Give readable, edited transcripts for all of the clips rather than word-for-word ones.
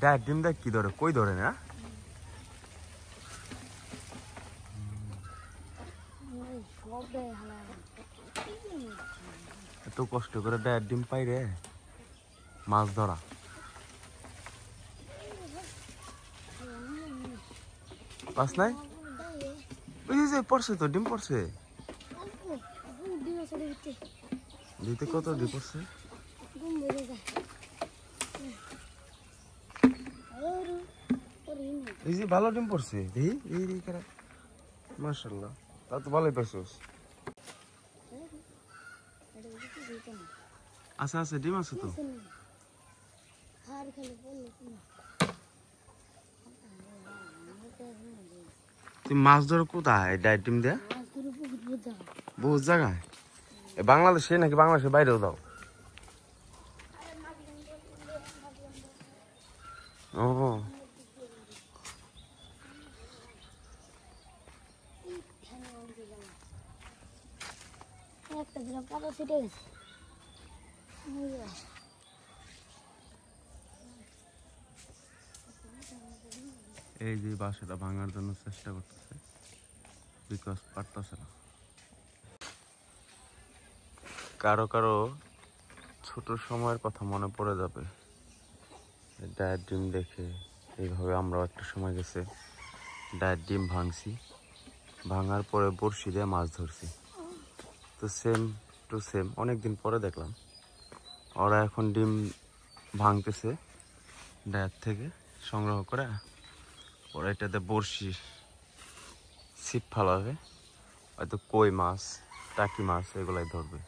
Dyer ডিম দেখ কি ধরে, কই ধরে না? এত কষ্ট করে ডায়ের ডিম পাই রে, মাছ ধরা। পাস নাই? ওই যে পড়ছে তো, ডিম পড়ছে। দিতে কত ডিম পড়ছে? এই যে ভালো ডিম পড়ছে, দেখি এই মাশাআল্লাহ, তা তো ভালোই পাইছস। আচ্ছা আচ্ছা, ডিম আছে তো। তুই মাছ ধরো কোথায় ডায়ের ডিম দেয়া? বহুত জায়গায়। বাংলাদেশে নাকি বাংলাদেশের বাইরেও দাও? ও এই যে বাসাটা ভাঙার জন্য চেষ্টা করতেছে, বিকজ পারতেছে না। কারো কারো ছোট সময়ের কথা মনে পড়ে যাবে ডায়ের ডিম দেখে। এইভাবে আমরাও একটা সময় গেছে ডায়ের ডিম ভাঙছি, ভাঙার পরে বড়শি দিয়ে মাছ ধরছি। তো সেম টু সেম অনেকদিন পরে দেখলাম ওরা এখন ডিম ভাঙতেছে ডায়ের থেকে সংগ্রহ করে, ওরা এটাতে বড়শি ছিপ ফালাবে, হয়তো কই মাছ, টাকি মাছ এগুলাই ধরবে।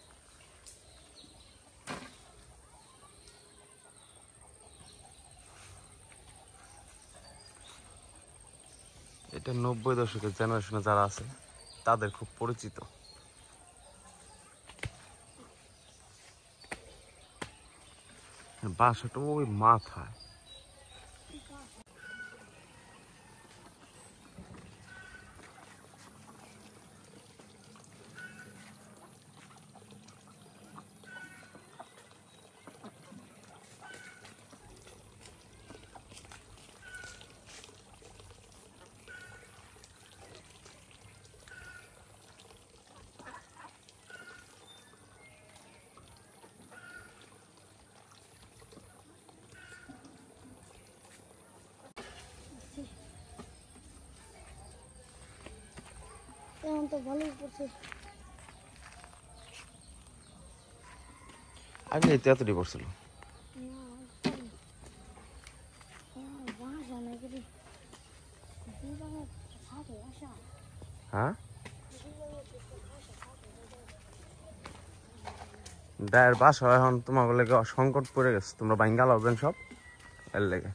এটা 90 দশকের জেনারেশনে যারা আছে তাদের খুব পরিচিত। বাসাটা ওই মাথায়। আগে এতটি পড়ছিল। হ্যাঁ, ডায়ের বাসা এখন তোমার লেগে সংকট পড়ে গেছে, তোমরা ভাঙ্গা লাগবেন সব এর লেগে।